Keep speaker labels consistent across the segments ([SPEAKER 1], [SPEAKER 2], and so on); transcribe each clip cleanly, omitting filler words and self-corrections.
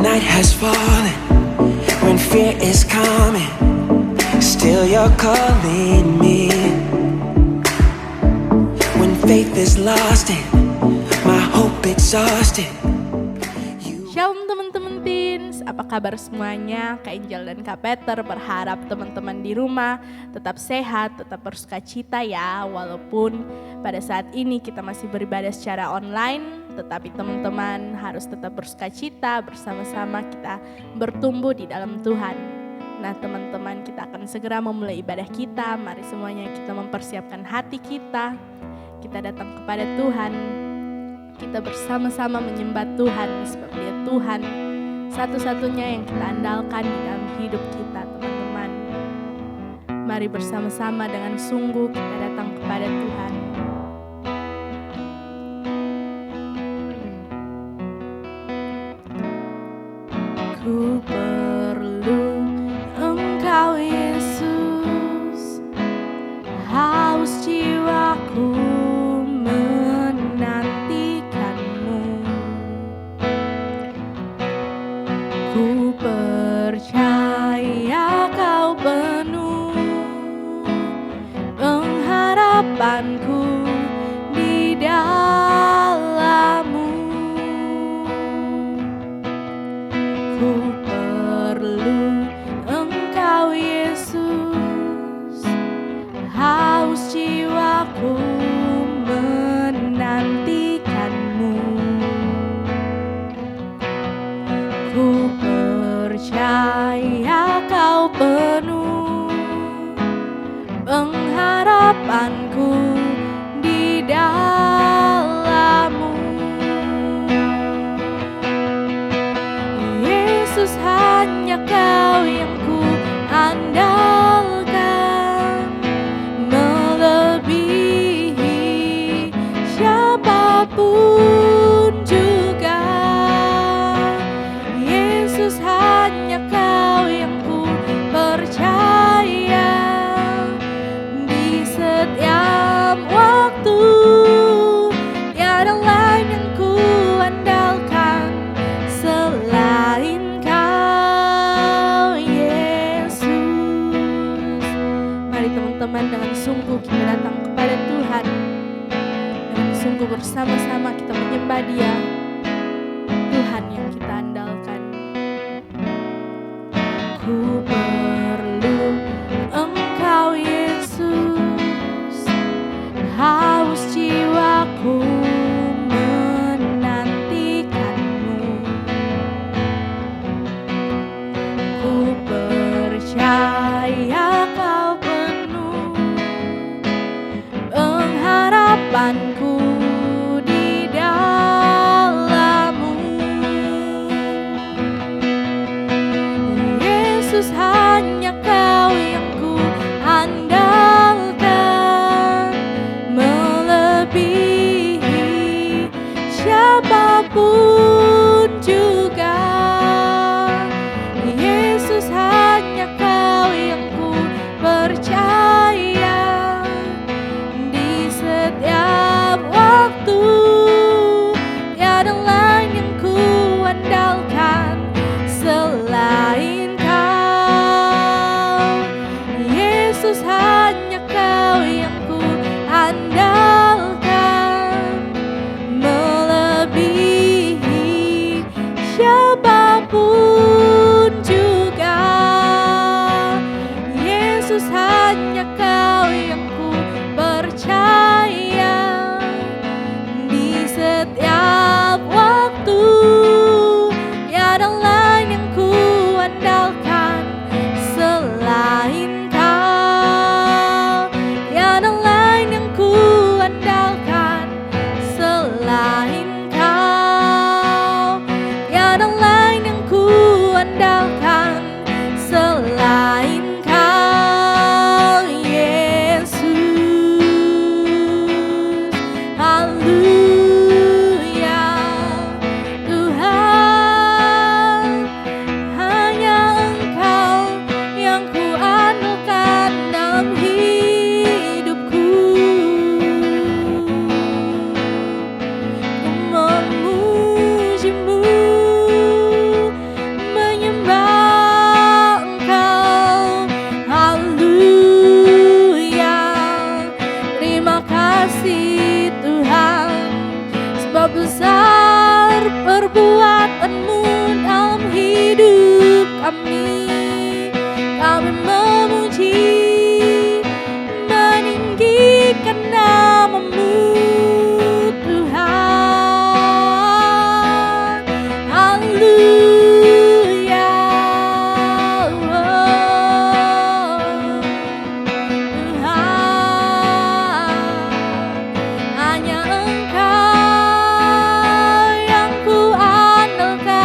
[SPEAKER 1] night has fallen, when fear is coming, still you're calling me. When faith is lost and my hope exhausted.
[SPEAKER 2] Shalom teman-teman teens, apa kabar semuanya? Kak Angel dan Kak Peter berharap teman-teman di rumah tetap sehat, tetap bersukacita ya. Walaupun pada saat ini kita masih beribadah secara online, tetapi teman-teman harus tetap bersukacita, bersama-sama kita bertumbuh di dalam Tuhan. Nah teman-teman, kita akan segera memulai ibadah kita. Mari semuanya kita mempersiapkan hati kita. Kita datang kepada Tuhan. Kita bersama-sama menyembah Tuhan, sebab Dia Tuhan satu-satunya yang kita andalkan di dalam hidup kita, teman-teman. Mari bersama-sama dengan sungguh kita datang kepada Tuhan. Ku perlu Engkau Yesus, haus jiwaku menantikanmu. Ku percaya Kau penuh pengharapanku di dalam-Mu. Ku perlu Engkau Yesus, haus jiwaku menantikanmu. Ku percaya Kau penuh pengharapanku di dalam-Mu. Yesus, hanya Kau yang ku andalkan, melebihi siapapun juga. Yesus, hanya Kau yang ku percaya di setiap waktu. Tiada lain yang ku andalkan selain Kau, Yesus. haleluya. Hanya Engkau yang ku andalkan.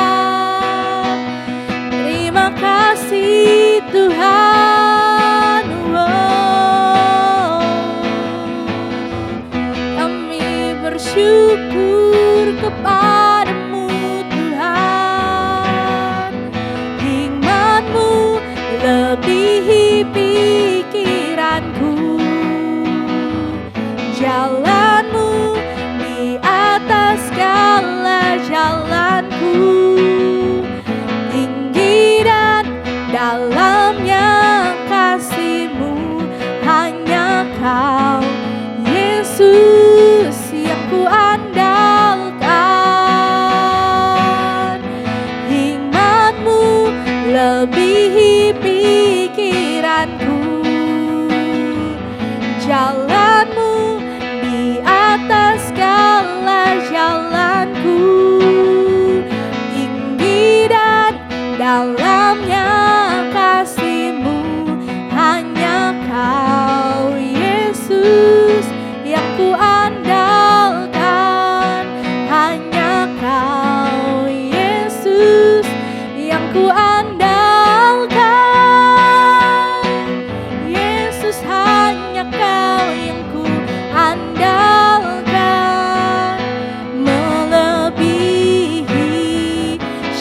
[SPEAKER 2] Terima kasih Tuhan. Kami bersyukur kepadamu Tuhan. Hikmat-Mu lebihi pikiranku. Jalan-Mu di atas segala jalanku. Tinggi dan dalamnya kasih-Mu. Hanya Kau Yesus yang ku andalkan. Hikmat-Mu lebihi pikiranku. Jalan-Mu di atas segala jalanku. Tinggi dan dalamnya kasih-Mu. Hanya Kau Yesus yang ku andalkan. Hanya Kau Yesus yang ku andalkan. Yesus, hanya Kau yang ku andalkan. Melebihi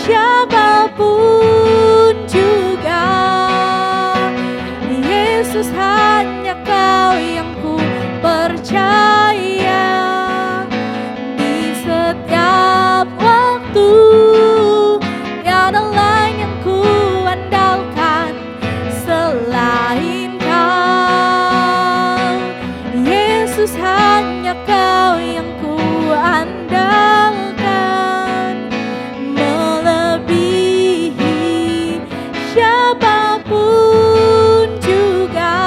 [SPEAKER 2] siapapun juga. Yesus, hanya Kau yang ku percaya. Di setiap waktu tiada lain yang ku andalkan selain Kau. Yesus, hanya Kau yang ku andalkan. Melebihi siapapun juga.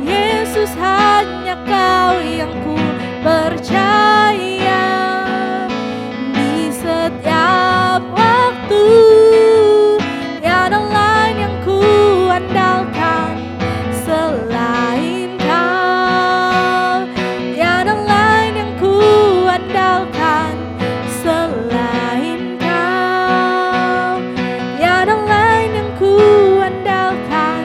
[SPEAKER 2] Yesus, hanya Kau yang ku percaya. Di setiap waktu tiada lain yang ku andalkan selain Kau. Tiada lain yang ku andalkan selain Kau. Tiada lain yang ku andalkan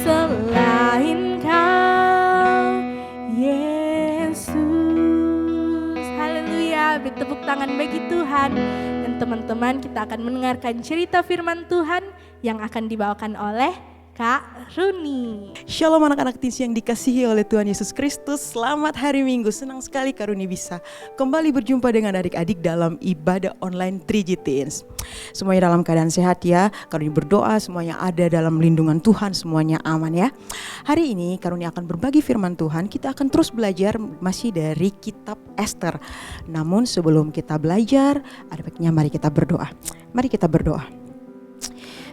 [SPEAKER 2] selain Kau, Yesus. Haleluya. Beri tepuk tangan bagi Tuhan. Dan teman-teman, kita akan mendengarkan cerita firman Tuhan yang akan dibawakan oleh Kak Runi.
[SPEAKER 3] Shalom anak-anak teens yang dikasihi oleh Tuhan Yesus Kristus. Selamat hari Minggu. Senang sekali Kak Runi bisa kembali berjumpa dengan adik-adik dalam ibadah online 3G Teens. Semuanya dalam keadaan sehat ya. Kak Runi berdoa semuanya ada dalam lindungan Tuhan, semuanya aman ya. Hari ini Kak Runi akan berbagi firman Tuhan. Kita akan terus belajar masih dari kitab Ester. Namun sebelum kita belajar, ada baiknya mari kita berdoa. Mari kita berdoa.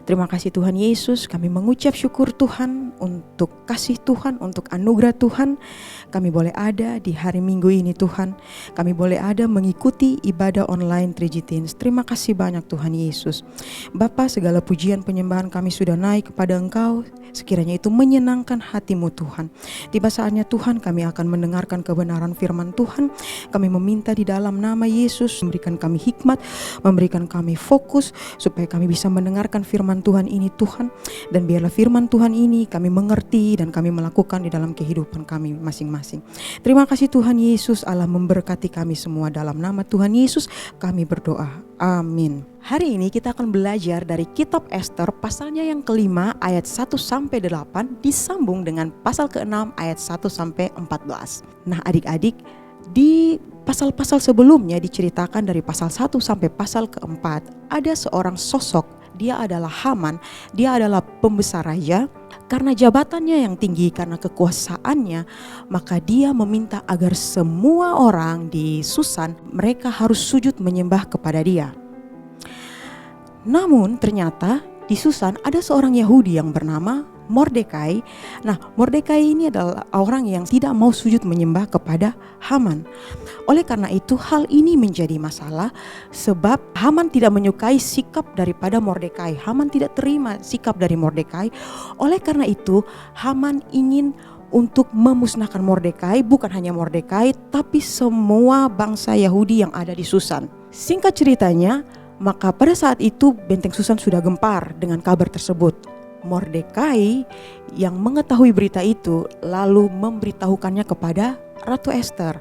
[SPEAKER 3] Terima kasih Tuhan Yesus, kami mengucap syukur Tuhan untuk kasih Tuhan, untuk anugerah Tuhan. Kami boleh ada di hari Minggu ini Tuhan. Kami boleh ada mengikuti ibadah online 3G Teens. Terima kasih banyak Tuhan Yesus. Bapa, segala pujian penyembahan kami sudah naik kepada Engkau. Sekiranya itu menyenangkan hati-Mu Tuhan. Tiba saatnya Tuhan kami akan mendengarkan kebenaran firman Tuhan. Kami meminta di dalam nama Yesus memberikan kami hikmat, memberikan kami fokus supaya kami bisa mendengarkan firman Tuhan ini Tuhan. Dan biarlah firman Tuhan ini kami mengerti dan kami melakukan di dalam kehidupan kami masing-masing. Terima kasih Tuhan Yesus, Allah memberkati kami semua. Dalam nama Tuhan Yesus kami berdoa, amin. Hari ini kita akan belajar dari kitab Ester pasalnya yang kelima ayat 1-8 disambung dengan pasal ke-6 ayat 1-14. Nah adik-adik, di pasal-pasal sebelumnya diceritakan dari pasal 1 sampai pasal ke-4 ada seorang sosok. Dia adalah Haman, dia adalah pembesar raja. Karena jabatannya yang tinggi, karena kekuasaannya, maka dia meminta agar semua orang di Susan mereka harus sujud menyembah kepada dia. Namun ternyata di Susan ada seorang Yahudi yang bernama Mordekai. Nah, Mordekai ini adalah orang yang tidak mau sujud menyembah kepada Haman. Oleh karena itu hal ini menjadi masalah sebab Haman tidak menyukai sikap daripada Mordekai. Haman tidak terima sikap dari Mordekai. Oleh karena itu Haman ingin untuk memusnahkan Mordekai, bukan hanya Mordekai tapi semua bangsa Yahudi yang ada di Susan. Singkat ceritanya, maka pada saat itu benteng Susan sudah gempar dengan kabar tersebut. Mordekai yang mengetahui berita itu lalu memberitahukannya kepada Ratu Ester.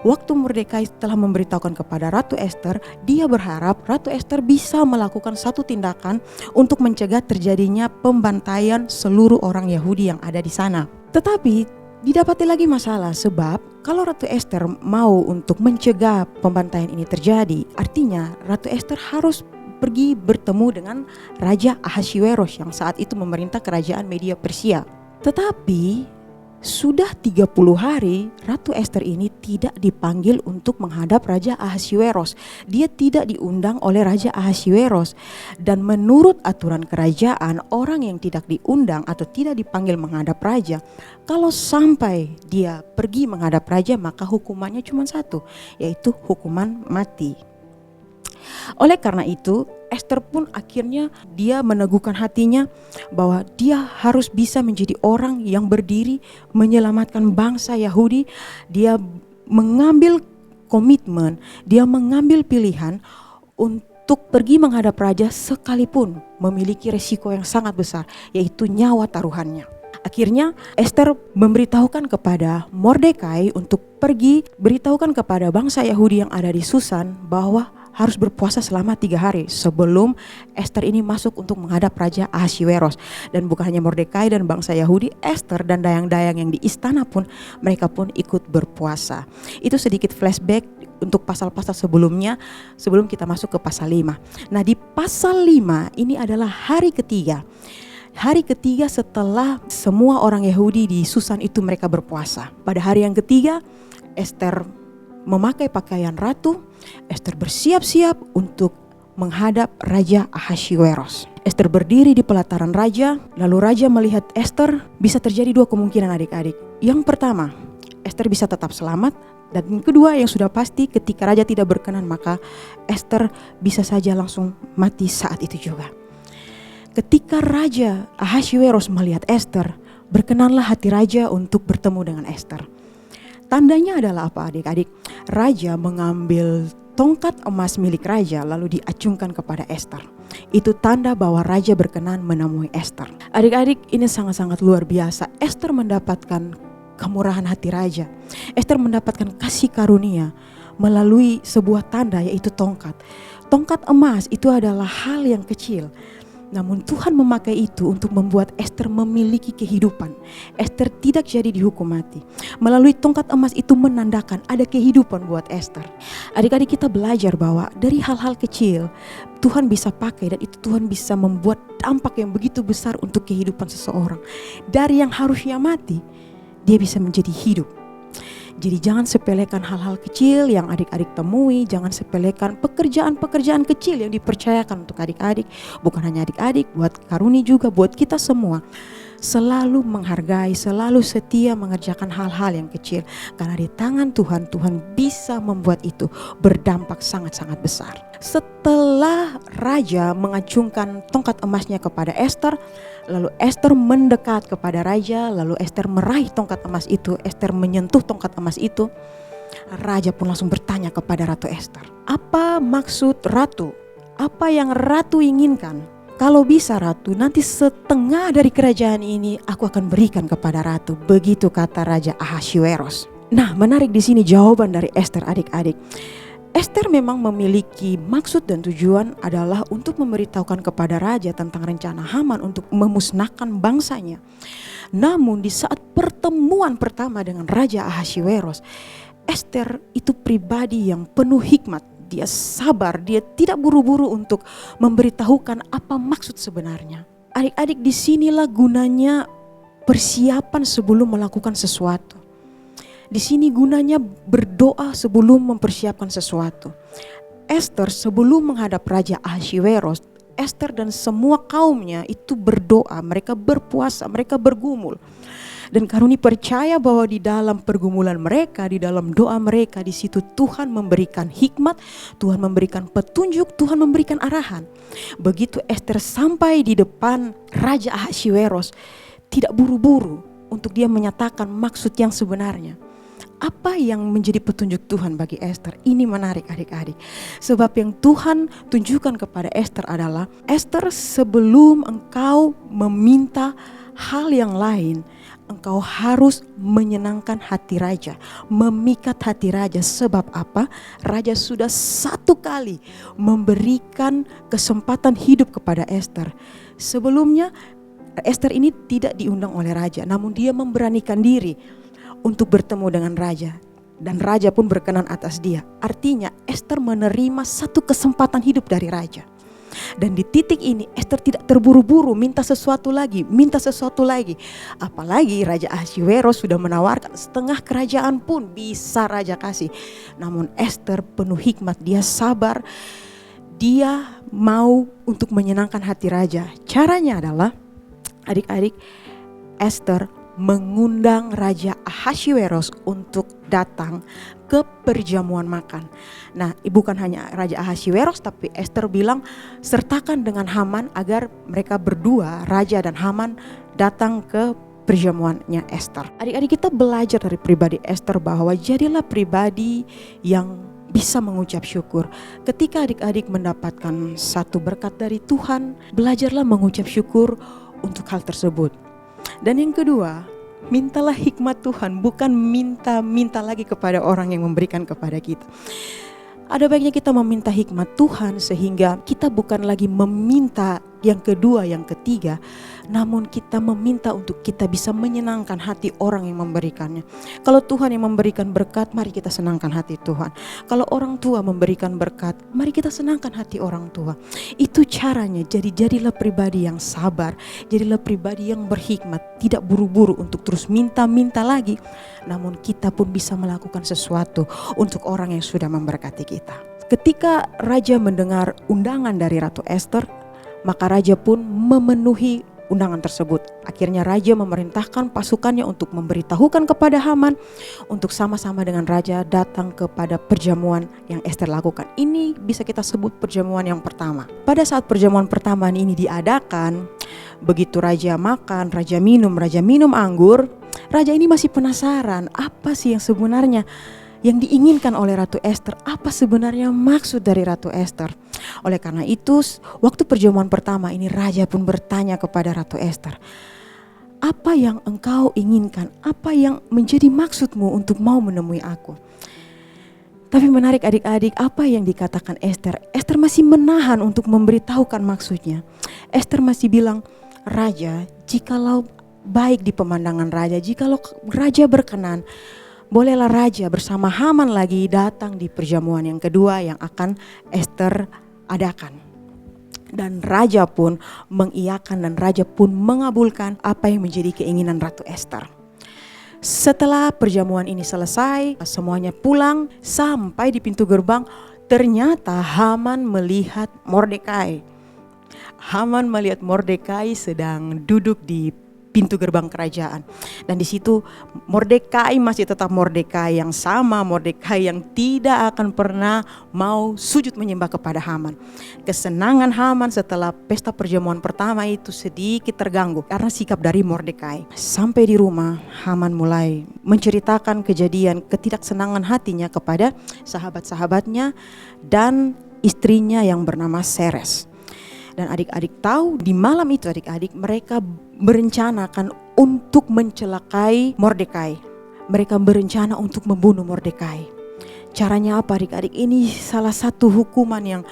[SPEAKER 3] Waktu Mordekai telah memberitahukan kepada Ratu Ester, dia berharap Ratu Ester bisa melakukan satu tindakan untuk mencegah terjadinya pembantaian seluruh orang Yahudi yang ada di sana. Tetapi didapati lagi masalah sebab kalau Ratu Ester mau untuk mencegah pembantaian ini terjadi, artinya Ratu Ester harus pergi bertemu dengan Raja Ahasveros yang saat itu memerintah kerajaan Media Persia. Tetapi sudah 30 hari Ratu Ester ini tidak dipanggil untuk menghadap Raja Ahasveros. Dia tidak diundang oleh Raja Ahasveros. Dan menurut aturan kerajaan, orang yang tidak diundang atau tidak dipanggil menghadap raja, kalau sampai dia pergi menghadap raja, maka hukumannya cuma satu, yaitu hukuman mati. Oleh karena itu Ester pun akhirnya dia meneguhkan hatinya bahwa dia harus bisa menjadi orang yang berdiri menyelamatkan bangsa Yahudi. Dia mengambil komitmen, dia mengambil pilihan untuk pergi menghadap raja sekalipun memiliki resiko yang sangat besar, yaitu nyawa taruhannya. Akhirnya Ester memberitahukan kepada Mordekai untuk pergi beritahukan kepada bangsa Yahudi yang ada di Susan bahwa harus berpuasa selama 3 hari sebelum Ester ini masuk untuk menghadap Raja Ahasveros. Dan bukan hanya Mordekai dan bangsa Yahudi, Ester dan dayang-dayang yang di istana pun mereka pun ikut berpuasa. Itu sedikit flashback untuk pasal-pasal sebelumnya sebelum kita masuk ke pasal 5. Nah, di pasal 5 ini adalah hari ketiga. Hari ketiga setelah semua orang Yahudi di Susan itu mereka berpuasa. Pada hari yang ketiga, Ester memakai pakaian ratu. Ester bersiap-siap untuk menghadap Raja Ahasveros. Ester berdiri di pelataran raja, lalu raja melihat Ester. Bisa terjadi 2 kemungkinan adik-adik. Yang pertama, Ester bisa tetap selamat, dan yang kedua yang sudah pasti ketika raja tidak berkenan maka Ester bisa saja langsung mati saat itu juga. Ketika Raja Ahasveros melihat Ester, berkenanlah hati raja untuk bertemu dengan Ester. Tandanya adalah apa adik-adik? Raja mengambil tongkat emas milik raja lalu diacungkan kepada Ester. Itu tanda bahwa raja berkenan menemui Ester. Adik-adik, ini sangat-sangat luar biasa. Ester mendapatkan kemurahan hati raja. Ester mendapatkan kasih karunia melalui sebuah tanda, yaitu tongkat. Tongkat emas itu adalah hal yang kecil. Namun Tuhan memakai itu untuk membuat Ester memiliki kehidupan. Ester tidak jadi dihukum mati. Melalui tongkat emas itu menandakan ada kehidupan buat Ester. Adik-adik, kita belajar bahwa dari hal-hal kecil Tuhan bisa pakai, dan itu Tuhan bisa membuat dampak yang begitu besar untuk kehidupan seseorang. Dari yang harusnya mati, dia bisa menjadi hidup. Jadi jangan sepelekan hal-hal kecil yang adik-adik temui. Jangan sepelekan pekerjaan-pekerjaan kecil yang dipercayakan untuk adik-adik. Bukan hanya adik-adik, buat Karuni juga, buat kita semua. Selalu menghargai, selalu setia mengerjakan hal-hal yang kecil. Karena di tangan Tuhan, Tuhan bisa membuat itu berdampak sangat-sangat besar. Setelah raja mengacungkan tongkat emasnya kepada Ester, lalu Ester mendekat kepada raja, lalu Ester meraih tongkat emas itu, Ester menyentuh tongkat emas itu. Raja pun langsung bertanya kepada Ratu Ester, apa maksud ratu? Apa yang ratu inginkan? Kalau bisa ratu, nanti setengah dari kerajaan ini aku akan berikan kepada ratu. Begitu kata Raja Ahasveros. Nah, menarik di sini jawaban dari Ester adik-adik. Ester memang memiliki maksud dan tujuan adalah untuk memberitahukan kepada raja tentang rencana Haman untuk memusnahkan bangsanya. Namun di saat pertemuan pertama dengan Raja Ahasveros, Ester itu pribadi yang penuh hikmat. Dia sabar, dia tidak buru-buru untuk memberitahukan apa maksud sebenarnya. Adik-adik, disinilah gunanya persiapan sebelum melakukan sesuatu. Di sini gunanya berdoa sebelum mempersiapkan sesuatu. Ester sebelum menghadap Raja Ahasveros, Ester dan semua kaumnya itu berdoa, mereka berpuasa, mereka bergumul. Dan Karuni percaya bahwa di dalam pergumulan mereka, di dalam doa mereka, di situ Tuhan memberikan hikmat, Tuhan memberikan petunjuk, Tuhan memberikan arahan. Begitu Ester sampai di depan Raja Ahasveros, tidak buru-buru untuk dia menyatakan maksud yang sebenarnya. Apa yang menjadi petunjuk Tuhan bagi Ester? Ini menarik adik-adik. Sebab yang Tuhan tunjukkan kepada Ester adalah, Ester, sebelum engkau meminta hal yang lain, engkau harus menyenangkan hati raja, memikat hati raja. Sebab apa? Raja sudah satu kali memberikan kesempatan hidup kepada Ester. Sebelumnya Ester ini tidak diundang oleh raja, namun dia memberanikan diri untuk bertemu dengan raja. Dan raja pun berkenan atas dia. Artinya Ester menerima satu kesempatan hidup dari raja. Dan di titik ini Ester tidak terburu-buru minta sesuatu lagi, Apalagi Raja Ahasveros sudah menawarkan setengah kerajaan pun bisa raja kasih. Namun Ester penuh hikmat, dia sabar, dia mau untuk menyenangkan hati raja. Caranya adalah, adik-adik, Ester mengundang Raja Ahasveros untuk datang ke perjamuan makan. Nah, bukan hanya Raja Ahasveros, tapi Ester bilang sertakan dengan Haman agar mereka berdua, Raja dan Haman, datang ke perjamuannya Ester. Adik-adik, kita belajar dari pribadi Ester bahwa jadilah pribadi yang bisa mengucap syukur. Ketika adik-adik mendapatkan satu berkat dari Tuhan, belajarlah mengucap syukur untuk hal tersebut. Dan yang kedua, mintalah hikmat Tuhan, bukan minta lagi kepada orang yang memberikan kepada kita. Ada baiknya kita meminta hikmat Tuhan sehingga kita bukan lagi meminta yang kedua, yang ketiga, namun kita meminta untuk kita bisa menyenangkan hati orang yang memberikannya. Kalau Tuhan yang memberikan berkat, mari kita senangkan hati Tuhan. Kalau orang tua memberikan berkat, mari kita senangkan hati orang tua. Itu caranya. Jadi jadilah pribadi yang sabar, jadilah pribadi yang berhikmat, tidak buru-buru untuk terus minta-minta lagi, namun kita pun bisa melakukan sesuatu untuk orang yang sudah memberkati kita. Ketika raja mendengar undangan dari Ratu Ester, maka raja pun memenuhi undangan tersebut. Akhirnya raja memerintahkan pasukannya untuk memberitahukan kepada Haman untuk sama-sama dengan raja datang kepada perjamuan yang Ester lakukan. Ini bisa kita sebut perjamuan yang pertama. Pada saat perjamuan pertama ini diadakan, begitu raja makan, raja minum anggur, raja ini masih penasaran apa sih yang sebenarnya yang diinginkan oleh Ratu Ester, apa sebenarnya maksud dari Ratu Ester. Oleh karena itu, waktu perjamuan pertama ini raja pun bertanya kepada Ratu Ester, apa yang engkau inginkan, apa yang menjadi maksudmu untuk mau menemui aku. Tapi menarik adik-adik, apa yang dikatakan Ester, Ester masih menahan untuk memberitahukan maksudnya. Ester masih bilang, raja, jikalau baik di pemandangan raja, jikalau raja berkenan, bolehlah raja bersama Haman lagi datang di perjamuan yang kedua yang akan Ester adakan. Dan raja pun mengiyakan dan raja pun mengabulkan apa yang menjadi keinginan Ratu Ester. Setelah perjamuan ini selesai, semuanya pulang, sampai di pintu gerbang, ternyata Haman melihat Mordekai. Haman melihat Mordekai sedang duduk di pintu gerbang kerajaan. Dan di situ Mordekai masih tetap Mordekai yang sama, Mordekai yang tidak akan pernah mau sujud menyembah kepada Haman. Kesenangan Haman setelah pesta perjamuan pertama itu sedikit terganggu karena sikap dari Mordekai. Sampai di rumah, Haman mulai menceritakan kejadian ketidaksenangan hatinya kepada sahabat-sahabatnya dan istrinya yang bernama Seres. Dan adik-adik tahu di malam itu adik-adik mereka berencanakan untuk mencelakai Mordekai. Mereka berencana untuk membunuh Mordekai. Caranya apa adik-adik? Ini salah satu hukuman yang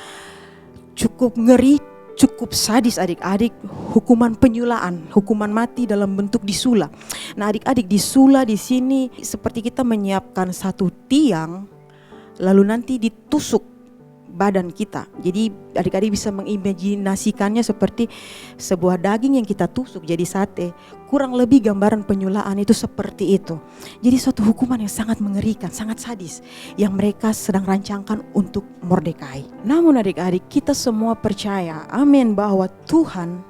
[SPEAKER 3] cukup ngeri, cukup sadis adik-adik. Hukuman penyulaan, hukuman mati dalam bentuk disula. Nah adik-adik, disula di sini seperti kita menyiapkan satu tiang lalu nanti ditusuk badan kita. Jadi adik-adik bisa mengimajinasikannya seperti sebuah daging yang kita tusuk jadi sate. Kurang lebih gambaran penyulaan itu seperti itu. Jadi suatu hukuman yang sangat mengerikan, sangat sadis yang mereka sedang rancangkan untuk Mordekai. Namun adik-adik, kita semua percaya, amin, bahwa Tuhan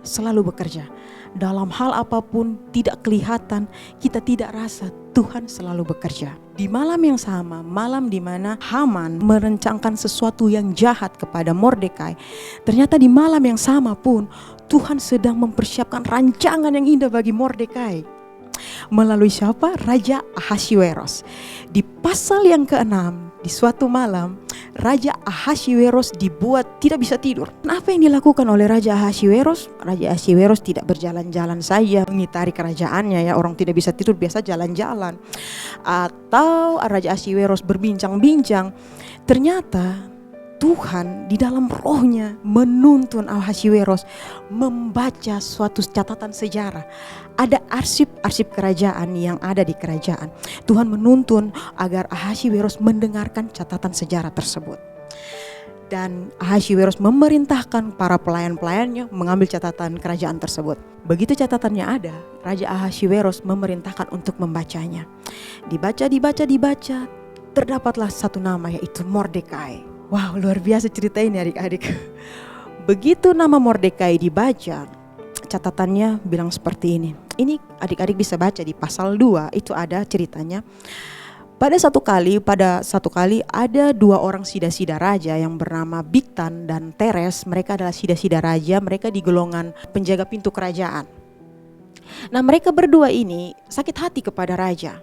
[SPEAKER 3] selalu bekerja. Dalam hal apapun tidak kelihatan, kita tidak rasa, Tuhan selalu bekerja. Di malam yang sama, malam di mana Haman merencanakan sesuatu yang jahat kepada Mordekai, ternyata di malam yang sama pun Tuhan sedang mempersiapkan rancangan yang indah bagi Mordekai. Melalui siapa? Raja Ahasveros. Di pasal yang ke-6, di suatu malam, Raja Ahasveros dibuat tidak bisa tidur. Nah, apa yang dilakukan oleh Raja Ahasveros? Raja Ahasveros tidak berjalan-jalan saja mengitari kerajaannya ya. Orang tidak bisa tidur biasa jalan-jalan. Atau Raja Ahasveros berbincang-bincang. Ternyata Tuhan di dalam rohnya menuntun Ahasveros membaca suatu catatan sejarah. Ada arsip-arsip kerajaan yang ada di kerajaan. Tuhan menuntun agar Ahasveros mendengarkan catatan sejarah tersebut. Dan Ahasveros memerintahkan para pelayan-pelayannya mengambil catatan kerajaan tersebut. Begitu catatannya ada, Raja Ahasveros memerintahkan untuk membacanya. Dibaca, terdapatlah satu nama, yaitu Mordekai. Wow, luar biasa cerita ini adik-adik. Begitu nama Mordekai dibaca, catatannya bilang seperti ini. Ini adik-adik bisa baca di pasal 2, itu ada ceritanya. Pada satu kali ada dua orang sida-sida raja yang bernama Bigtan dan Teres. Mereka adalah sida-sida raja, mereka di golongan penjaga pintu kerajaan. Nah, mereka berdua ini sakit hati kepada raja.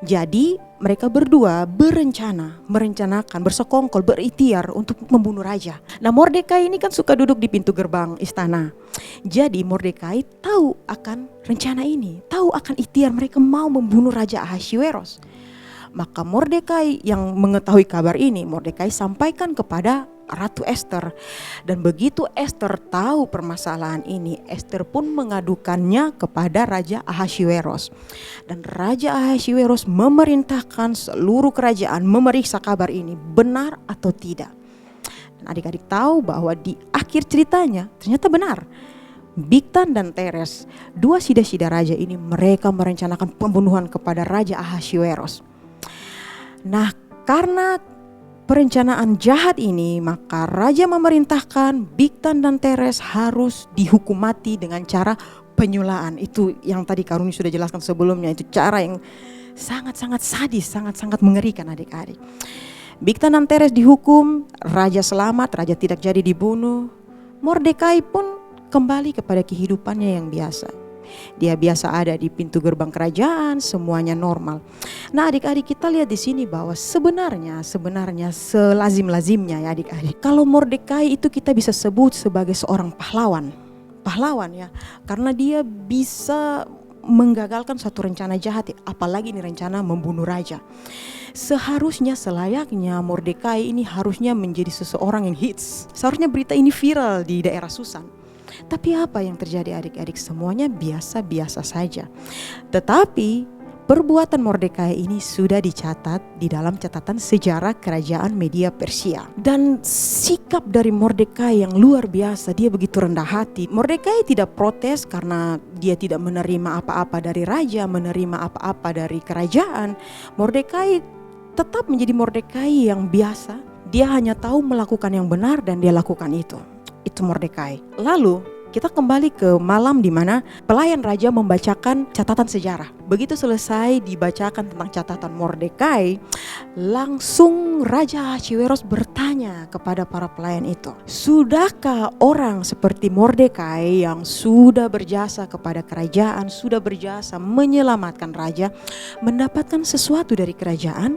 [SPEAKER 3] Jadi mereka berdua merencanakan, bersekongkol, berikhtiar untuk membunuh raja. Nah, Mordekai ini kan suka duduk di pintu gerbang istana. Jadi Mordekai tahu akan rencana ini, tahu akan ikhtiar mereka mau membunuh Raja Ahasveros. Maka Mordekai yang mengetahui kabar ini, Mordekai sampaikan kepada Ratu Ester. Dan begitu Ester tahu permasalahan ini, Ester pun mengadukannya kepada Raja Ahasveros. Dan Raja Ahasveros memerintahkan seluruh kerajaan memeriksa kabar ini benar atau tidak. Dan adik-adik tahu bahwa di akhir ceritanya ternyata benar. Bigtan dan Teres, dua sida-sida raja ini, mereka merencanakan pembunuhan kepada Raja Ahasveros. Nah, karena perencanaan jahat ini, maka raja memerintahkan Bigtan dan Teres harus dihukum mati dengan cara penyulaan. Itu yang tadi Karuni sudah jelaskan sebelumnya, itu cara yang sangat-sangat sadis, sangat-sangat mengerikan adik-adik. Bigtan dan Teres dihukum, raja selamat, raja tidak jadi dibunuh. Mordekai pun kembali kepada kehidupannya yang biasa. Dia biasa ada di pintu gerbang kerajaan, semuanya normal. Nah, adik-adik, kita lihat di sini bahwa sebenarnya selazim-lazimnya ya adik-adik, kalau Mordekai itu kita bisa sebut sebagai seorang pahlawan ya, karena dia bisa menggagalkan suatu rencana jahat, apalagi ini rencana membunuh raja. Selayaknya Mordekai ini harusnya menjadi seseorang yang hits. Seharusnya berita ini viral di daerah Susan. Tapi apa yang terjadi adik-adik? Semuanya biasa-biasa saja. Tetapi perbuatan Mordekai ini sudah dicatat di dalam catatan sejarah kerajaan Media Persia. Dan sikap dari Mordekai yang luar biasa, dia begitu rendah hati. Mordekai tidak protes karena dia tidak menerima apa-apa dari raja, menerima apa-apa dari kerajaan. Mordekai tetap menjadi Mordekai yang biasa. Dia hanya tahu melakukan yang benar dan dia lakukan itu. Itu Mordekai. Lalu kita kembali ke malam di mana pelayan raja membacakan catatan sejarah. Begitu selesai dibacakan tentang catatan Mordekai, langsung Raja Ahasveros bertanya kepada para pelayan itu, sudahkah orang seperti Mordekai yang sudah berjasa kepada kerajaan, sudah berjasa menyelamatkan raja, mendapatkan sesuatu dari kerajaan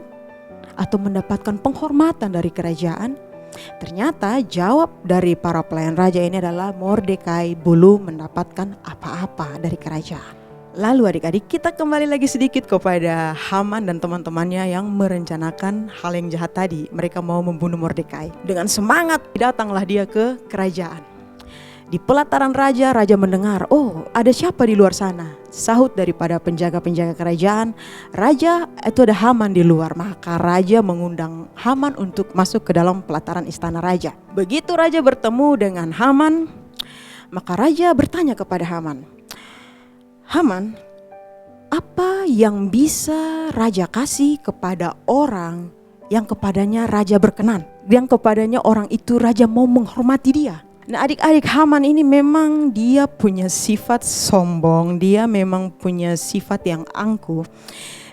[SPEAKER 3] atau mendapatkan penghormatan dari kerajaan? Ternyata jawab dari para pelayan raja ini adalah Mordekai belum mendapatkan apa-apa dari kerajaan. Lalu adik-adik, kita kembali lagi sedikit kepada Haman dan teman-temannya yang merencanakan hal yang jahat tadi. Mereka mau membunuh Mordekai. Dengan semangat datanglah dia ke kerajaan. Di pelataran raja mendengar, oh ada siapa di luar sana? Sahut daripada penjaga-penjaga kerajaan, raja itu ada Haman di luar. Maka raja mengundang Haman untuk masuk ke dalam pelataran istana raja. Begitu raja bertemu dengan Haman, maka raja bertanya kepada Haman, Haman, apa yang bisa raja kasih kepada orang yang kepadanya raja berkenan, yang kepadanya orang itu raja mau menghormati dia? Nah, adik-adik, Haman ini memang dia punya sifat sombong, dia memang punya sifat yang angkuh.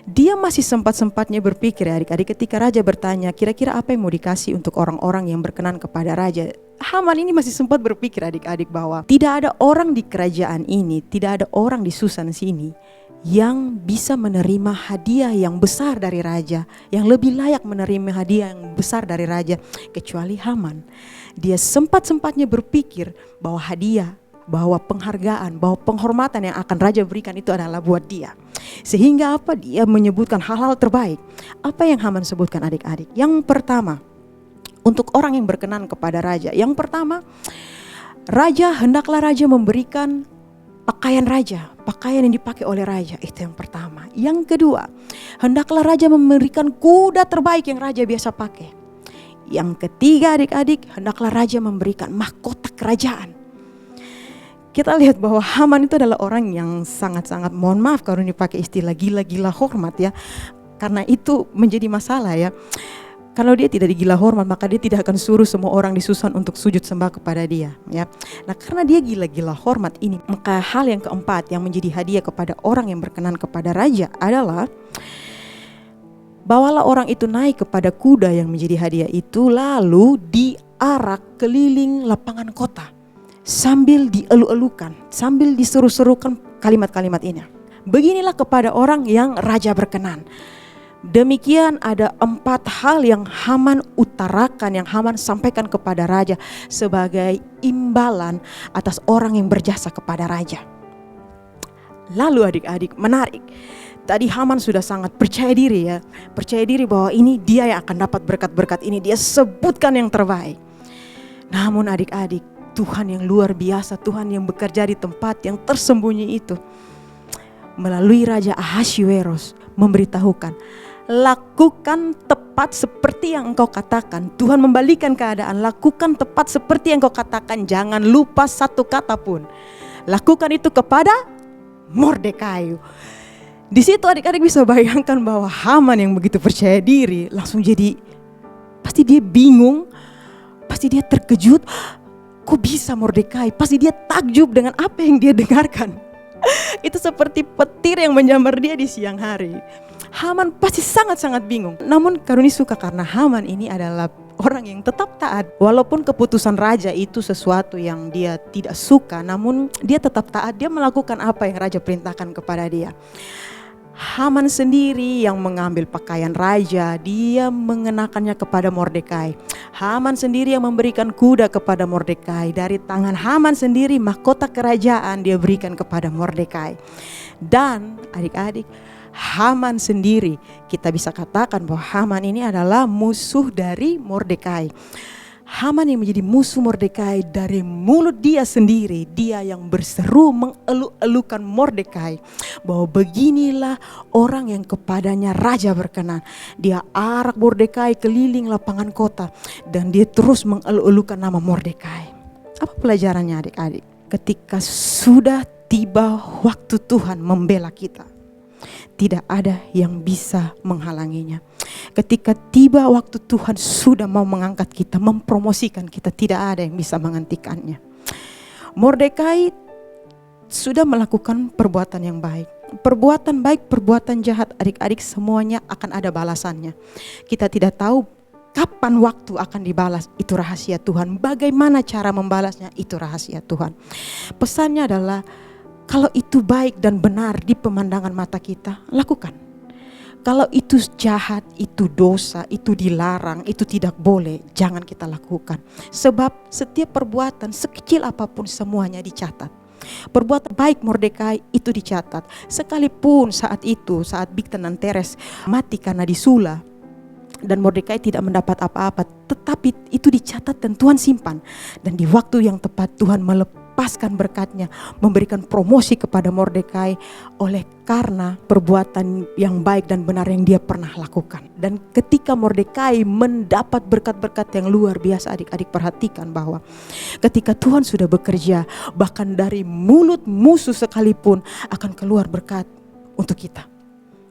[SPEAKER 3] Dia masih sempat-sempatnya berpikir ya adik-adik, ketika raja bertanya kira-kira apa yang mau dikasih untuk orang-orang yang berkenan kepada raja. Haman ini masih sempat berpikir adik-adik bahwa tidak ada orang di kerajaan ini, tidak ada orang di Susan sini yang bisa menerima hadiah yang besar dari raja, yang lebih layak menerima hadiah yang besar dari raja kecuali Haman. Dia sempat-sempatnya berpikir bahwa hadiah, bahwa penghargaan, bahwa penghormatan yang akan raja berikan itu adalah buat dia. Sehingga apa? Dia menyebutkan hal-hal terbaik. Apa yang Haman sebutkan adik-adik? Yang pertama, untuk orang yang berkenan kepada raja. Yang pertama, hendaklah raja memberikan pakaian raja, pakaian yang dipakai oleh raja, itu yang pertama. Yang kedua, hendaklah raja memberikan kuda terbaik yang raja biasa pakai. Yang ketiga adik-adik, hendaklah raja memberikan mahkota kerajaan. Kita lihat bahwa Haman itu adalah orang yang sangat-sangat, mohon maaf kalau ini pakai istilah gila-gila hormat ya. Karena itu menjadi masalah ya. Kalau dia tidak digila hormat, maka dia tidak akan suruh semua orang di Susan untuk sujud sembah kepada dia ya. Nah, karena dia gila-gila hormat ini, maka hal yang keempat yang menjadi hadiah kepada orang yang berkenan kepada raja adalah bawalah orang itu naik kepada kuda yang menjadi hadiah itu, lalu diarak keliling lapangan kota sambil dielu-elukan, sambil diseru-serukan kalimat-kalimat ini. Beginilah kepada orang yang raja berkenan. Demikian ada 4 hal yang Haman utarakan, yang Haman sampaikan kepada raja sebagai imbalan atas orang yang berjasa kepada raja. Lalu adik-adik, menarik. Tadi Haman sudah sangat percaya diri ya. Percaya diri bahwa ini dia yang akan dapat berkat-berkat ini. Dia sebutkan yang terbaik. Namun adik-adik, Tuhan yang luar biasa, Tuhan yang bekerja di tempat yang tersembunyi itu, melalui Raja Ahasuerus memberitahukan, lakukan tepat seperti yang engkau katakan. Tuhan membalikan keadaan, lakukan tepat seperti yang engkau katakan. Jangan lupa satu kata pun. Lakukan itu kepada Mordekai. Di situ adik-adik bisa bayangkan bahwa Haman yang begitu percaya diri langsung jadi, pasti dia bingung, pasti dia terkejut. Kok bisa Mordekai? Pasti dia takjub dengan apa yang dia dengarkan. Itu seperti petir yang menyambar dia di siang hari. Haman pasti sangat-sangat bingung. Namun Karuni suka karena Haman ini adalah orang yang tetap taat. Walaupun keputusan raja itu sesuatu yang dia tidak suka, namun dia tetap taat. Dia melakukan apa yang raja perintahkan kepada dia. Haman sendiri yang mengambil pakaian raja, dia mengenakannya kepada Mordekai. Haman sendiri yang memberikan kuda kepada Mordekai. Dari tangan Haman sendiri mahkota kerajaan dia berikan kepada Mordekai. Dan adik-adik, Haman sendiri kita bisa katakan bahwa Haman ini adalah musuh dari Mordekai. Haman yang menjadi musuh Mordekai, dari mulut dia sendiri, dia yang berseru mengelu-elukan Mordekai bahwa beginilah orang yang kepadanya raja berkenan. Dia arak Mordekai keliling lapangan kota dan dia terus mengelu-elukan nama Mordekai. Apa pelajarannya adik-adik? Ketika sudah tiba waktu Tuhan membela kita, tidak ada yang bisa menghalanginya. Ketika tiba waktu Tuhan sudah mau mengangkat kita, mempromosikan kita, tidak ada yang bisa menghentikannya. Mordekai sudah melakukan perbuatan yang baik. Perbuatan baik, perbuatan jahat, adik-adik semuanya akan ada balasannya. Kita tidak tahu kapan waktu akan dibalas, itu rahasia Tuhan. Bagaimana cara membalasnya, itu rahasia Tuhan. Pesannya adalah, kalau itu baik dan benar di pemandangan mata kita, lakukan. Kalau itu jahat, itu dosa, itu dilarang, itu tidak boleh, jangan kita lakukan. Sebab setiap perbuatan sekecil apapun semuanya dicatat. Perbuatan baik Mordekai itu dicatat. Sekalipun saat itu, saat Bigtan dan Teres mati karena disula, dan Mordekai tidak mendapat apa-apa, tetapi itu dicatat dan Tuhan simpan. Dan di waktu yang tepat Tuhan melepaskan berkatnya, memberikan promosi kepada Mordekai oleh karena perbuatan yang baik dan benar yang dia pernah lakukan. Dan ketika Mordekai mendapat berkat-berkat yang luar biasa, adik-adik perhatikan bahwa ketika Tuhan sudah bekerja, bahkan dari mulut musuh sekalipun akan keluar berkat untuk kita.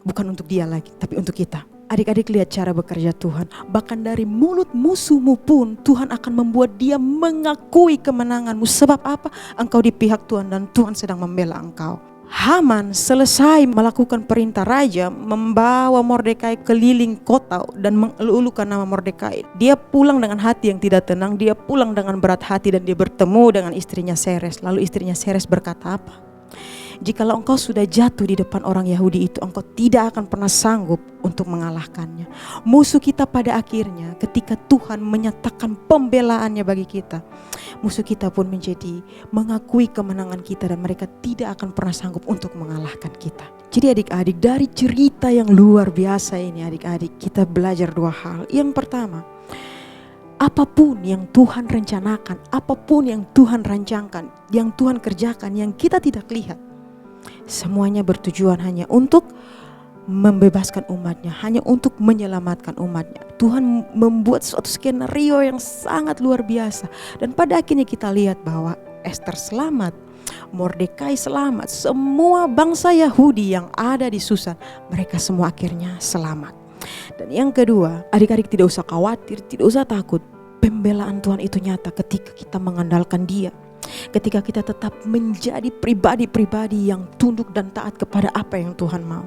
[SPEAKER 3] Bukan untuk dia lagi, tapi untuk kita. Adik-adik lihat cara bekerja Tuhan. Bahkan dari mulut musuhmu pun Tuhan akan membuat dia mengakui kemenanganmu. Sebab apa? Engkau di pihak Tuhan dan Tuhan sedang membela engkau. Haman selesai melakukan perintah raja, membawa Mordekai keliling kota dan mengelulukan nama Mordekai. Dia pulang dengan hati yang tidak tenang, dia pulang dengan berat hati dan dia bertemu dengan istrinya Seres. Lalu istrinya Seres berkata apa? Jikalau engkau sudah jatuh di depan orang Yahudi itu, engkau tidak akan pernah sanggup untuk mengalahkannya. Musuh kita pada akhirnya ketika Tuhan menyatakan pembelaannya bagi kita, musuh kita pun menjadi mengakui kemenangan kita dan mereka tidak akan pernah sanggup untuk mengalahkan kita. Jadi adik-adik, dari cerita yang luar biasa ini adik-adik, kita belajar dua hal. Yang pertama, apapun yang Tuhan rencanakan, apapun yang Tuhan rancangkan, yang Tuhan kerjakan, yang kita tidak lihat, semuanya bertujuan hanya untuk membebaskan umatnya, hanya untuk menyelamatkan umatnya. Tuhan membuat suatu skenario yang sangat luar biasa. Dan pada akhirnya kita lihat bahwa Esther selamat, Mordekai selamat, semua bangsa Yahudi yang ada di Susan, mereka semua akhirnya selamat. Dan yang kedua, adik-adik tidak usah khawatir, tidak usah takut. Pembelaan Tuhan itu nyata ketika kita mengandalkan Dia. Ketika kita tetap menjadi pribadi-pribadi yang tunduk dan taat kepada apa yang Tuhan mau.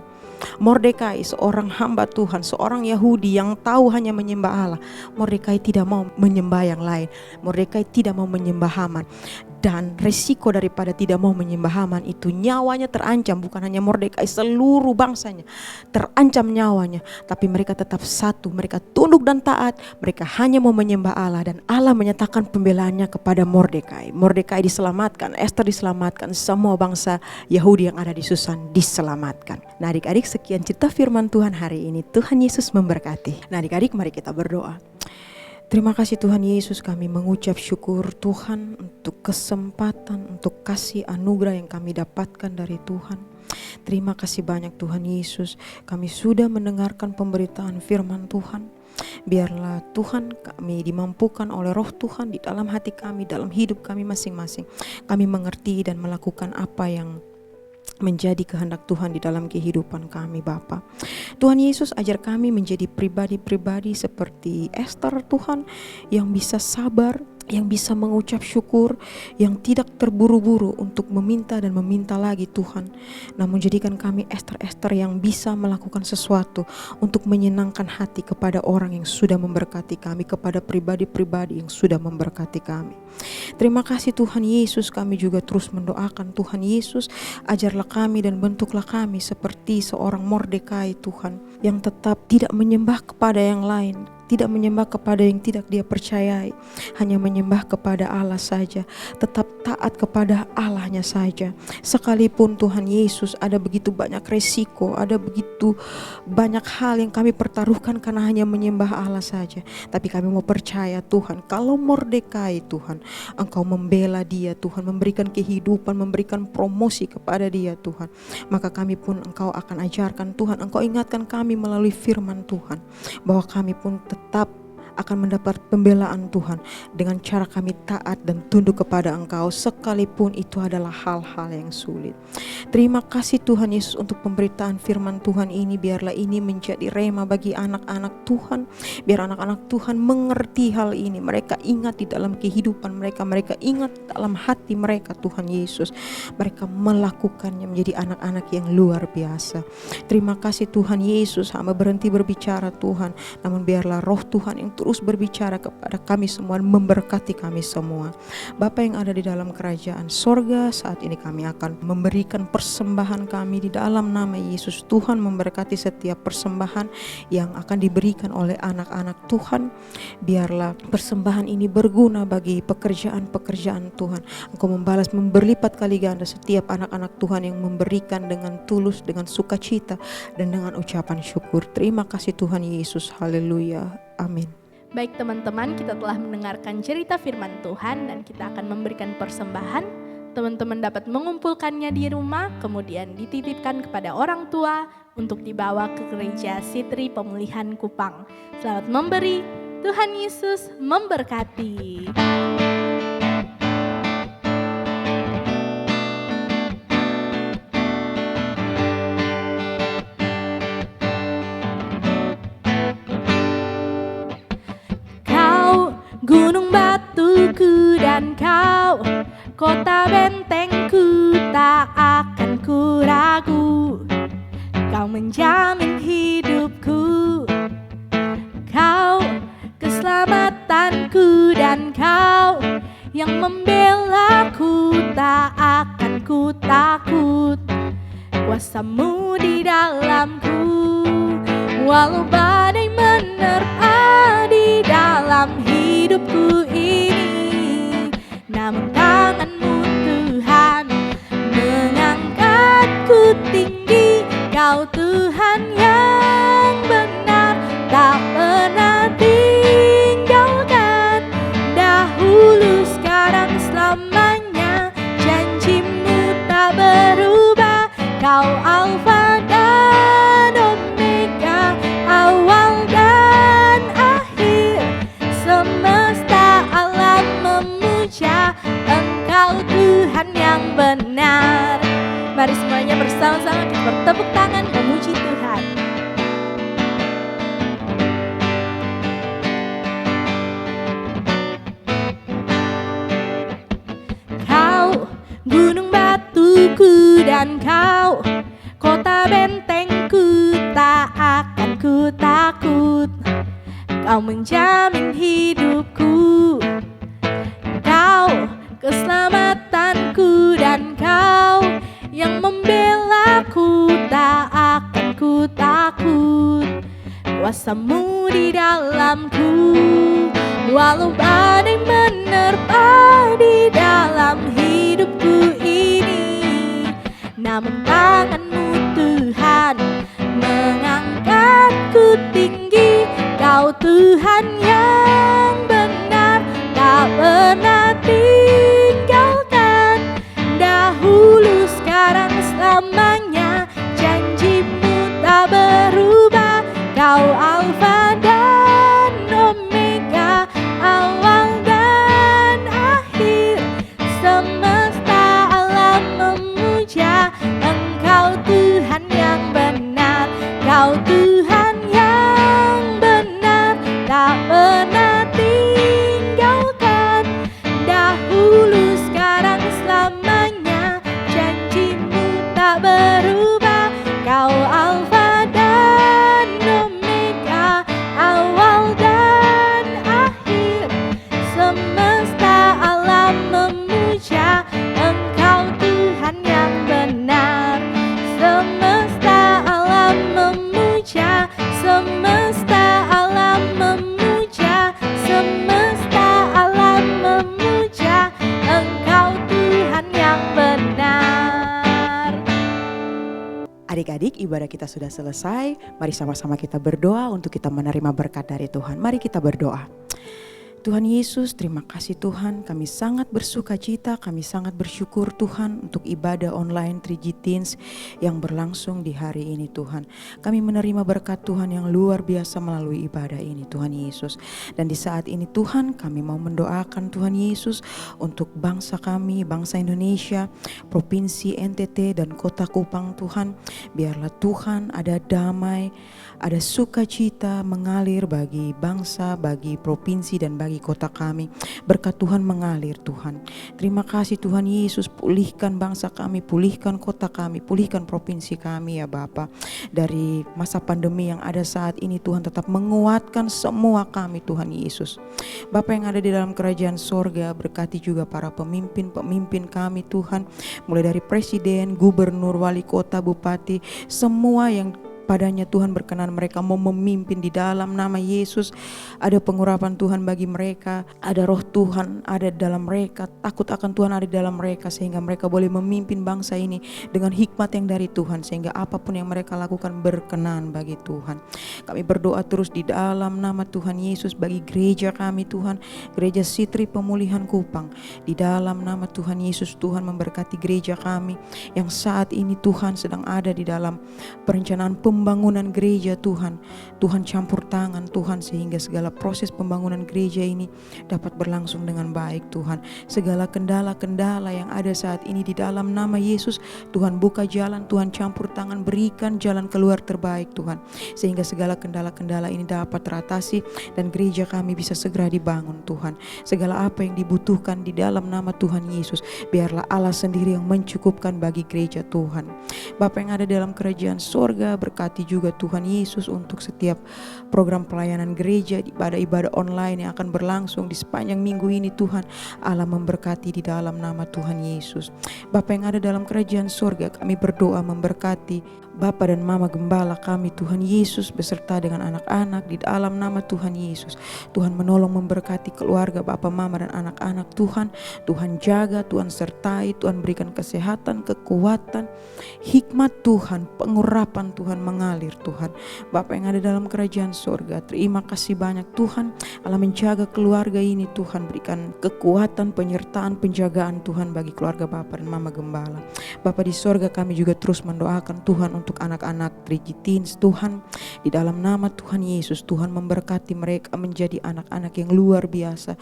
[SPEAKER 3] Mordekai seorang hamba Tuhan, seorang Yahudi yang tahu hanya menyembah Allah. Mordekai tidak mau menyembah yang lain. Mordekai tidak mau menyembah Haman. Dan resiko daripada tidak mau menyembah Haman itu nyawanya terancam. Bukan hanya Mordekai, seluruh bangsanya terancam nyawanya. Tapi mereka tetap satu, mereka tunduk dan taat. Mereka hanya mau menyembah Allah. Dan Allah menyatakan pembelaannya kepada Mordekai. Mordekai diselamatkan, Esther diselamatkan, semua bangsa Yahudi yang ada di Susan diselamatkan. Nah adik-adik, sekian cerita firman Tuhan hari ini. Tuhan Yesus memberkati. Nah adik-adik, mari kita berdoa. Terima kasih Tuhan Yesus, kami mengucap syukur Tuhan untuk kesempatan, untuk kasih anugerah yang kami dapatkan dari Tuhan. Terima kasih banyak Tuhan Yesus, kami sudah mendengarkan pemberitaan firman Tuhan. Biarlah Tuhan kami dimampukan oleh roh Tuhan di dalam hati kami, dalam hidup kami masing-masing. Kami mengerti dan melakukan apa yang menjadi kehendak Tuhan di dalam kehidupan kami Bapa. Tuhan Yesus, ajar kami menjadi pribadi-pribadi seperti Esther Tuhan, yang bisa sabar, yang bisa mengucap syukur, yang tidak terburu-buru untuk meminta dan meminta lagi Tuhan. Namun jadikan kami Esther-Esther yang bisa melakukan sesuatu untuk menyenangkan hati kepada orang yang sudah memberkati kami, kepada pribadi-pribadi yang sudah memberkati kami. Terima kasih Tuhan Yesus, kami juga terus mendoakan Tuhan Yesus, ajarlah kami dan bentuklah kami seperti seorang Mordekai Tuhan, yang tetap tidak menyembah kepada yang lain, tidak menyembah kepada yang tidak dia percayai, hanya menyembah kepada Allah saja, tetap taat kepada Allahnya saja. Sekalipun Tuhan Yesus ada begitu banyak resiko, ada begitu banyak hal yang kami pertaruhkan karena hanya menyembah Allah saja, tapi kami mau percaya Tuhan, kalau Mordekai Tuhan, Engkau membela dia Tuhan, memberikan kehidupan, memberikan promosi kepada dia Tuhan, maka kami pun Engkau akan ajarkan Tuhan, Engkau ingatkan kami melalui firman Tuhan, bahwa kami pun tetap akan mendapat pembelaan Tuhan dengan cara kami taat dan tunduk kepada Engkau, sekalipun itu adalah hal-hal yang sulit. Terima kasih Tuhan Yesus untuk pemberitaan firman Tuhan ini. Biarlah ini menjadi rema bagi anak-anak Tuhan, biar anak-anak Tuhan mengerti hal ini, mereka ingat di dalam kehidupan mereka, mereka ingat dalam hati mereka Tuhan Yesus, mereka melakukannya menjadi anak-anak yang luar biasa. Terima kasih Tuhan Yesus, hamba berhenti berbicara Tuhan, namun biarlah roh Tuhan yang terus berbicara kepada kami semua, memberkati kami semua. Bapa yang ada di dalam kerajaan sorga, saat ini kami akan memberikan persembahan kami di dalam nama Yesus. Tuhan memberkati setiap persembahan yang akan diberikan oleh anak-anak Tuhan. Biarlah persembahan ini berguna bagi pekerjaan-pekerjaan Tuhan. Engkau membalas berlipat kali ganda setiap anak-anak Tuhan yang memberikan dengan tulus, dengan sukacita, dan dengan ucapan syukur. Terima kasih Tuhan Yesus. Haleluya. Amin.
[SPEAKER 2] Baik teman-teman, kita telah mendengarkan cerita firman Tuhan dan kita akan memberikan persembahan. teman-teman dapat mengumpulkannya di rumah, kemudian dititipkan kepada orang tua untuk dibawa ke gereja Sitri Pemulihan Kupang. Selamat memberi, Tuhan Yesus memberkati. Gunung batuku dan kau, kota bentengku, tak akan ku ragu. Kau menjamin hidupku, kau keselamatanku, dan kau yang membelaku, tak akan ku takut. Kuasamu di dalamku, walau badai menerpa di dalam hidupku ini, namun tanganmu Tuhan mengangkatku tinggi. Kau Tuhan yang benar, tak pernah tinggalkan. Dahulu, sekarang, selamanya, janjimu tak berubah. Kau Alfa dan Omega, awal dan akhir. Semesta alam memuja Engkau Tuhan yang benar. Mari semuanya bersama-sama kita bertepuk tangan memuji Tuhan. Kau gunung batuku dan kau kota bentengku, tak akan ku takut. Kau menjamin hidupku, kau keselamatanku, dan kau yang membelaku, tak akan ku takut. Kuasamu di dalamku, walau badai menerpa di dalam hidupku ini, namun tanganmu Tuhan mengangkatku tinggi. Kau Tuhan yang benar, tak pernah tinggalkan. Dahulu, sekarang, selamanya, janjimu tak berubah. Kau Alfa dan Omega, awal dan akhir. Semesta alam memuja Engkau Tuhan yang benar. Kau Tuhan yang benar, tak pernah tinggalkan. Dahulu, sekarang, selamanya, janjimu tak berubah. Kau Alfa dan Omega, awal dan akhir. Semesta alam memuja Engkau Tuhan yang benar. Semesta alam memuja, semesta alam memuja, semesta alam memuja Engkau Tuhan yang benar.
[SPEAKER 3] Adik-adik, ibadah kita sudah selesai. Mari sama-sama kita berdoa untuk kita menerima berkat dari Tuhan. Mari kita berdoa. Tuhan Yesus, terima kasih Tuhan, kami sangat bersuka cita, kami sangat bersyukur Tuhan untuk ibadah online 3G Teens yang berlangsung di hari ini Tuhan. Kami menerima berkat Tuhan yang luar biasa melalui ibadah ini Tuhan Yesus. Dan di saat ini Tuhan, kami mau mendoakan Tuhan Yesus untuk bangsa kami, bangsa Indonesia, Provinsi NTT dan Kota Kupang Tuhan. Biarlah Tuhan ada damai, ada sukacita mengalir bagi bangsa, bagi provinsi dan bagi kota kami. Berkat Tuhan mengalir Tuhan. Terima kasih Tuhan Yesus, pulihkan bangsa kami, pulihkan kota kami, pulihkan provinsi kami ya Bapa. Dari masa pandemi yang ada saat ini Tuhan, tetap menguatkan semua kami Tuhan Yesus. Bapa yang ada di dalam kerajaan sorga, berkati juga para pemimpin-pemimpin kami Tuhan. Mulai dari presiden, gubernur, wali kota, bupati, semua yang padanya Tuhan berkenan mereka mau memimpin di dalam nama Yesus. Ada pengurapan Tuhan bagi mereka, ada roh Tuhan ada di dalam mereka, takut akan Tuhan ada di dalam mereka, sehingga mereka boleh memimpin bangsa ini dengan hikmat yang dari Tuhan, sehingga apapun yang mereka lakukan berkenan bagi Tuhan. Kami berdoa terus di dalam nama Tuhan Yesus bagi gereja kami Tuhan, gereja Sitri Pemulihan Kupang. Di dalam nama Tuhan Yesus, Tuhan memberkati gereja kami yang saat ini Tuhan sedang ada di dalam perencanaan pembangunan gereja Tuhan. Tuhan campur tangan Tuhan, sehingga segala proses pembangunan gereja ini dapat berlangsung dengan baik Tuhan. Segala kendala-kendala yang ada saat ini di dalam nama Yesus, Tuhan buka jalan, Tuhan campur tangan, berikan jalan keluar terbaik Tuhan, sehingga segala kendala-kendala ini dapat teratasi dan gereja kami bisa segera dibangun Tuhan. Segala apa yang dibutuhkan di dalam nama Tuhan Yesus, biarlah Allah sendiri yang mencukupkan bagi gereja Tuhan. Bapa yang ada dalam kerajaan sorga, berkati juga Tuhan Yesus untuk setiap program pelayanan gereja, ibadah-ibadah online yang akan berlangsung di sepanjang minggu ini Tuhan. Allah memberkati di dalam nama Tuhan Yesus. Bapa yang ada dalam kerajaan sorga, kami berdoa memberkati Bapa dan Mama Gembala kami Tuhan Yesus beserta dengan anak-anak di dalam nama Tuhan Yesus. Tuhan menolong memberkati keluarga Bapa, Mama dan anak-anak Tuhan. Tuhan jaga, Tuhan sertai, Tuhan berikan kesehatan, kekuatan, hikmat Tuhan, pengurapan Tuhan mengalir Tuhan. Bapa yang ada dalam kerajaan sorga, terima kasih banyak Tuhan. Allah menjaga keluarga ini Tuhan, berikan kekuatan, penyertaan, penjagaan Tuhan bagi keluarga Bapa dan Mama Gembala. Bapa di sorga, kami juga terus mendoakan Tuhan untuk anak-anak 3G Teens Tuhan, di dalam nama Tuhan Yesus. Tuhan memberkati mereka menjadi anak-anak yang luar biasa.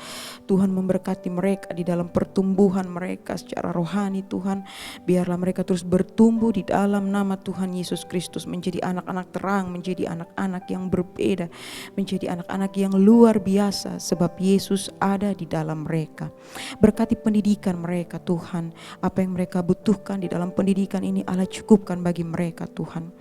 [SPEAKER 3] Tuhan memberkati mereka di dalam pertumbuhan mereka secara rohani Tuhan. Biarlah mereka terus bertumbuh di dalam nama Tuhan Yesus Kristus, menjadi anak-anak terang, menjadi anak-anak yang berbeda, menjadi anak-anak yang luar biasa, sebab Yesus ada di dalam mereka. Berkati pendidikan mereka Tuhan, apa yang mereka butuhkan di dalam pendidikan ini Allah cukupkan bagi mereka Tuhan.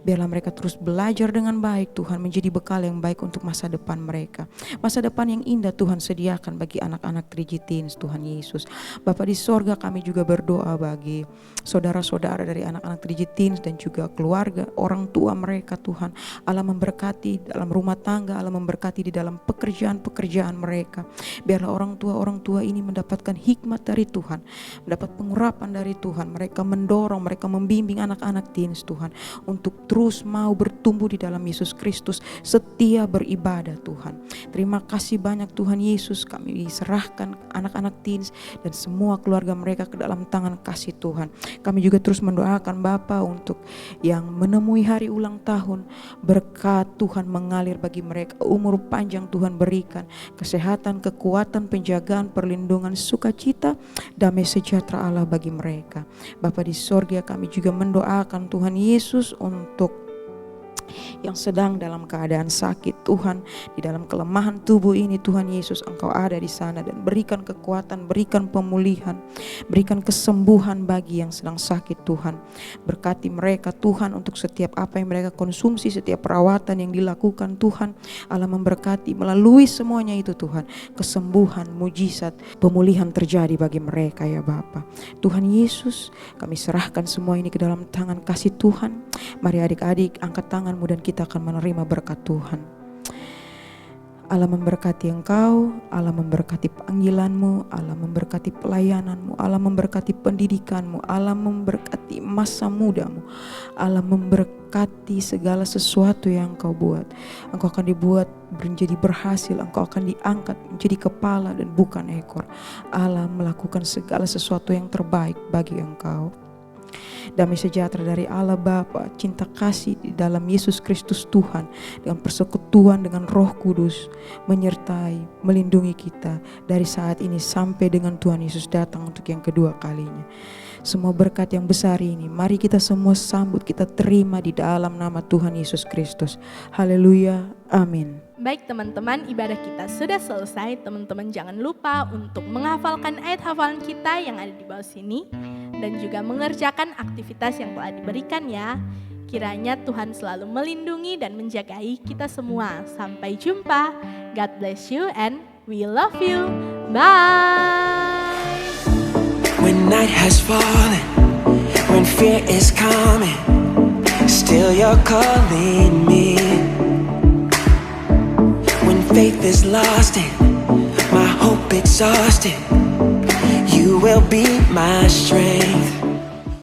[SPEAKER 3] Biarlah mereka terus belajar dengan baik Tuhan, menjadi bekal yang baik untuk masa depan mereka. Masa depan yang indah Tuhan sediakan bagi anak-anak 3G Teens Tuhan Yesus. Bapa di sorga, kami juga berdoa bagi saudara-saudara dari anak-anak 3G Teens dan juga keluarga, orang tua mereka Tuhan. Allah memberkati dalam rumah tangga, Allah memberkati di dalam pekerjaan-pekerjaan mereka. Biarlah orang tua ini mendapatkan hikmat dari Tuhan, mendapat pengurapan dari Tuhan. Mereka mendorong, mereka membimbing anak-anak teens Tuhan untuk terus mau bertumbuh di dalam Yesus Kristus, setia beribadah Tuhan. Terima kasih banyak Tuhan Yesus, kami serahkan anak-anak teens dan semua keluarga mereka ke dalam tangan kasih Tuhan. Kami juga terus mendoakan Bapa untuk yang menemui hari ulang tahun, berkat Tuhan mengalir bagi mereka, umur panjang Tuhan berikan, kesehatan, kekuatan, penjagaan, perlindungan, sukacita, damai sejahtera Allah bagi mereka. Bapa di sorga, kami juga mendoakan Tuhan Yesus untuk yang sedang dalam keadaan sakit Tuhan, di dalam kelemahan tubuh ini Tuhan Yesus, Engkau ada di sana dan berikan kekuatan, berikan pemulihan, berikan kesembuhan bagi yang sedang sakit Tuhan. Berkati mereka Tuhan untuk setiap apa yang mereka konsumsi, setiap perawatan yang dilakukan Tuhan. Allah memberkati melalui semuanya itu Tuhan, kesembuhan, mujizat, pemulihan terjadi bagi mereka ya Bapa. Tuhan Yesus, kami serahkan semua ini ke dalam tangan kasih Tuhan. Mari adik-adik angkat tangan dan kita akan menerima berkat Tuhan. Allah memberkati engkau, Allah memberkati panggilanmu, Allah memberkati pelayananmu, Allah memberkati pendidikanmu, Allah memberkati masa mudamu, Allah memberkati segala sesuatu yang engkau buat. Engkau akan dibuat menjadi berhasil, engkau akan diangkat menjadi kepala dan bukan ekor. Allah melakukan segala sesuatu yang terbaik bagi engkau. Damai sejahtera dari Allah Bapa, cinta kasih di dalam Yesus Kristus Tuhan, dengan persekutuan dengan Roh Kudus menyertai, melindungi kita dari saat ini sampai dengan Tuhan Yesus datang untuk yang kedua kalinya. Semua berkat yang besar ini mari kita semua sambut, kita terima di dalam nama Tuhan Yesus Kristus. Haleluya, amin.
[SPEAKER 2] Baik teman-teman, ibadah kita sudah selesai. Teman-teman jangan lupa untuk menghafalkan ayat hafalan kita yang ada di bawah sini dan juga mengerjakan aktivitas yang telah diberikan ya. Kiranya Tuhan selalu melindungi dan menjagai kita semua. Sampai jumpa. God bless you and we love you. Bye.
[SPEAKER 1] When night has fallen, when fear is coming, still you're calling me. When faith is lost and my hope exhausted, you will be my strength.